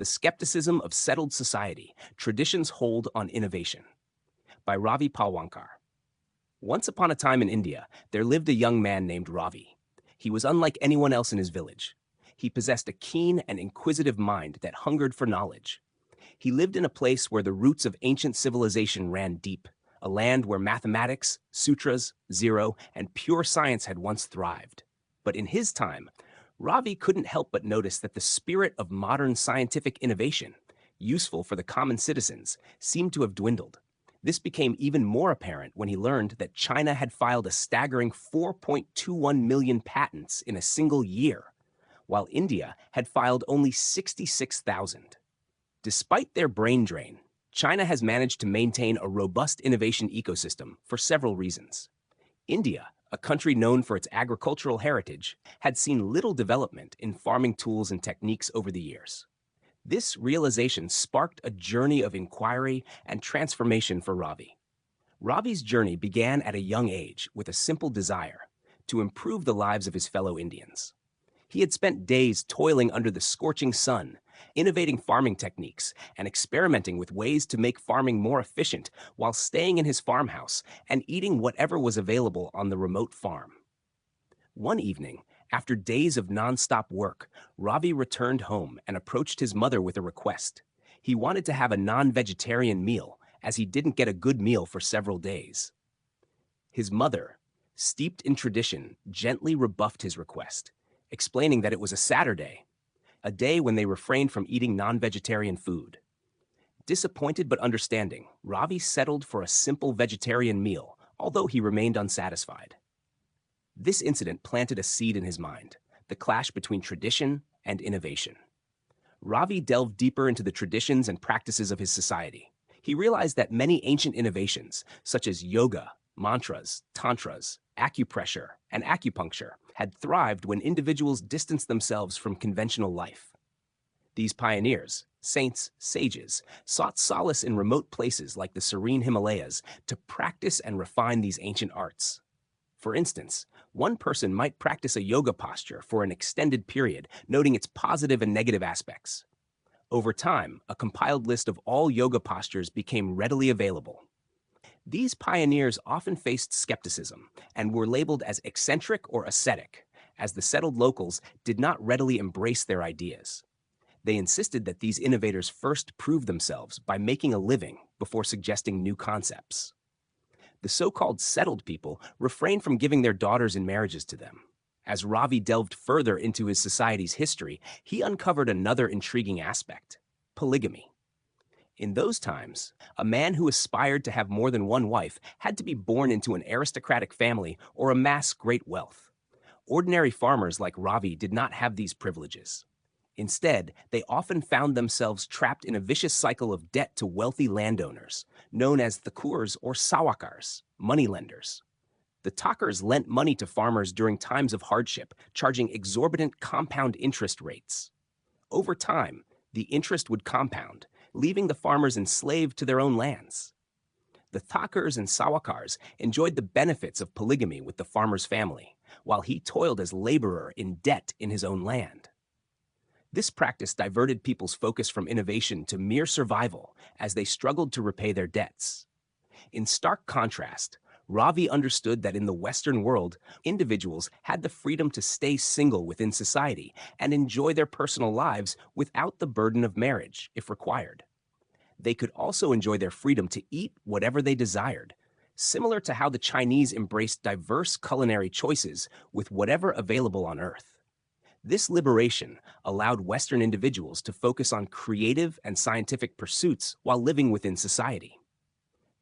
The Skepticism of Settled Society, Traditions Hold on Innovation, by Ravi. Once upon a time in India, there lived a young man named Ravi. He was unlike anyone else in his village. He possessed a keen and inquisitive mind that hungered for knowledge. He lived in a place where the roots of ancient civilization ran deep, a land where mathematics, sutras, zero, and pure science had once thrived. But in his time, Ravi couldn't help but notice that the spirit of modern scientific innovation, useful for the common citizens, seemed to have dwindled. This became even more apparent when he learned that China had filed a staggering 4.21 million patents in a single year, while India had filed only 66,000. Despite their brain drain, China has managed to maintain a robust innovation ecosystem for several reasons. India, a country known for its agricultural heritage, had seen little development in farming tools and techniques over the years. This realization sparked a journey of inquiry and transformation for Ravi. Ravi's journey began at a young age with a simple desire to improve the lives of his fellow Indians. He had spent days toiling under the scorching sun, innovating farming techniques and experimenting with ways to make farming more efficient while staying in his farmhouse and eating whatever was available on the remote farm. One evening, after days of nonstop work, Ravi returned home and approached his mother with a request. He wanted to have a non-vegetarian meal, as he didn't get a good meal for several days. His mother, steeped in tradition, gently rebuffed his request, explaining that it was a Saturday, a day when they refrained from eating non-vegetarian food. Disappointed but understanding, Ravi settled for a simple vegetarian meal, although he remained unsatisfied. This incident planted a seed in his mind, the clash between tradition and innovation. Ravi delved deeper into the traditions and practices of his society. He realized that many ancient innovations, such as yoga, mantras, tantras, acupressure, and acupuncture, had thrived when individuals distanced themselves from conventional life. These pioneers, saints, sages, sought solace in remote places like the serene Himalayas to practice and refine these ancient arts. For instance, one person might practice a yoga posture for an extended period, noting its positive and negative aspects. Over time, a compiled list of all yoga postures became readily available. These pioneers often faced skepticism and were labeled as eccentric or ascetic, as the settled locals did not readily embrace their ideas. They insisted that these innovators first prove themselves by making a living before suggesting new concepts. The so-called settled people refrained from giving their daughters in marriages to them. As Ravi delved further into his society's history, he uncovered another intriguing aspect: polygamy. In those times, a man who aspired to have more than one wife had to be born into an aristocratic family or amass great wealth. Ordinary farmers like Ravi did not have these privileges. Instead, they often found themselves trapped in a vicious cycle of debt to wealthy landowners, known as thakurs or sawakars, moneylenders. The talkers lent money to farmers during times of hardship, charging exorbitant compound interest rates. Over time, the interest would compound, leaving the farmers enslaved to their own lands. The Thakurs and Sawakars enjoyed the benefits of polygamy with the farmer's family, while he toiled as laborer in debt in his own land. This practice diverted people's focus from innovation to mere survival as they struggled to repay their debts. In stark contrast, Ravi understood that in the Western world, individuals had the freedom to stay single within society and enjoy their personal lives without the burden of marriage, if required. They could also enjoy their freedom to eat whatever they desired, similar to how the Chinese embraced diverse culinary choices with whatever available on Earth. This liberation allowed Western individuals to focus on creative and scientific pursuits while living within society.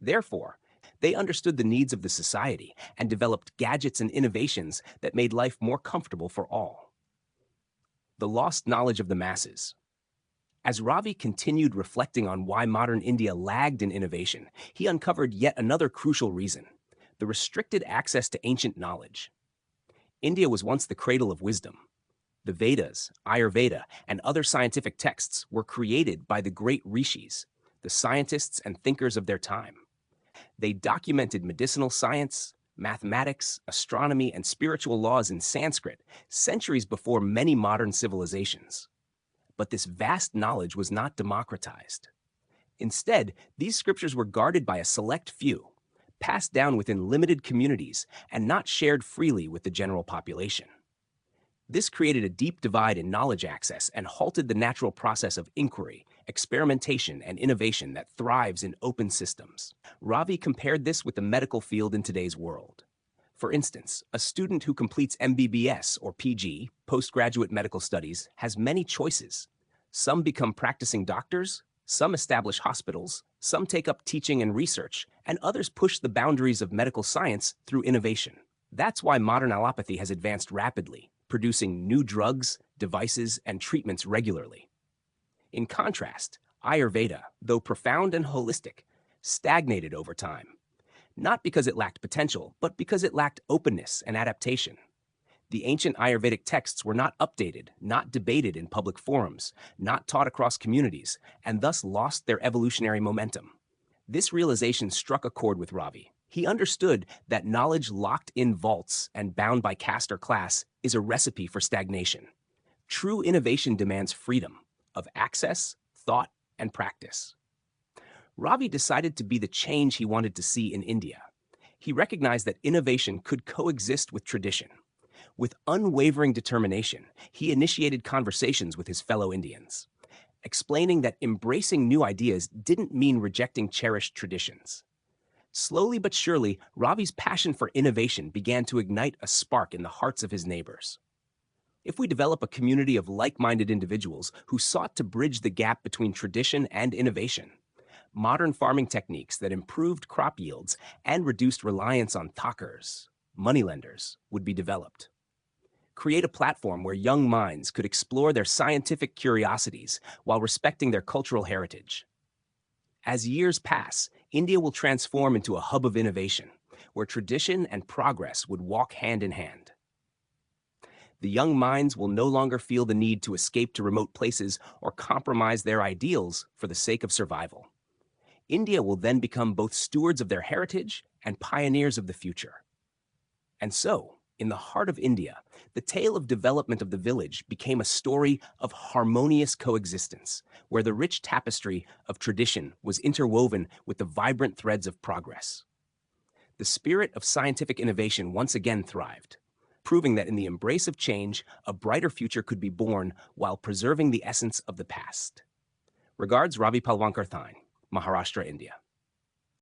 Therefore, they understood the needs of the society and developed gadgets and innovations that made life more comfortable for all. The lost knowledge of the masses. As Ravi continued reflecting on why modern India lagged in innovation, he uncovered yet another crucial reason: the restricted access to ancient knowledge. India was once the cradle of wisdom. The Vedas, Ayurveda, and other scientific texts were created by the great rishis, the scientists and thinkers of their time. They documented medicinal science, mathematics, astronomy, and spiritual laws in Sanskrit centuries before many modern civilizations. But this vast knowledge was not democratized. Instead, these scriptures were guarded by a select few, passed down within limited communities, and not shared freely with the general population. This created a deep divide in knowledge access and halted the natural process of inquiry, experimentation, and innovation that thrives in open systems. Ravi compared this with the medical field in today's world. For instance, a student who completes MBBS or PG, postgraduate medical studies, has many choices. Some become practicing doctors, some establish hospitals, some take up teaching and research, and others push the boundaries of medical science through innovation. That's why modern allopathy has advanced rapidly, producing new drugs, devices, and treatments regularly. In contrast, Ayurveda, though profound and holistic, stagnated over time, not because it lacked potential, but because it lacked openness and adaptation. The ancient Ayurvedic texts were not updated, not debated in public forums, not taught across communities, and thus lost their evolutionary momentum. This realization struck a chord with Ravi. He understood that knowledge locked in vaults and bound by caste or class is a recipe for stagnation. True innovation demands freedom of access, thought, and practice. Ravi decided to be the change he wanted to see in India. He recognized that innovation could coexist with tradition. With unwavering determination, he initiated conversations with his fellow Indians, explaining that embracing new ideas didn't mean rejecting cherished traditions. Slowly but surely, Ravi's passion for innovation began to ignite a spark in the hearts of his neighbors. If we develop a community of like-minded individuals who sought to bridge the gap between tradition and innovation, modern farming techniques that improved crop yields and reduced reliance on talkers, moneylenders, would be developed. Create a platform where young minds could explore their scientific curiosities while respecting their cultural heritage. As years pass, India will transform into a hub of innovation, where tradition and progress would walk hand in hand. The young minds will no longer feel the need to escape to remote places or compromise their ideals for the sake of survival. India will then become both stewards of their heritage and pioneers of the future. And so, in the heart of India, the tale of development of the village became a story of harmonious coexistence, where the rich tapestry of tradition was interwoven with the vibrant threads of progress. The spirit of scientific innovation once again thrived, proving that in the embrace of change, a brighter future could be born while preserving the essence of the past. Regards, Ravi Palwankar Thine, Maharashtra, India.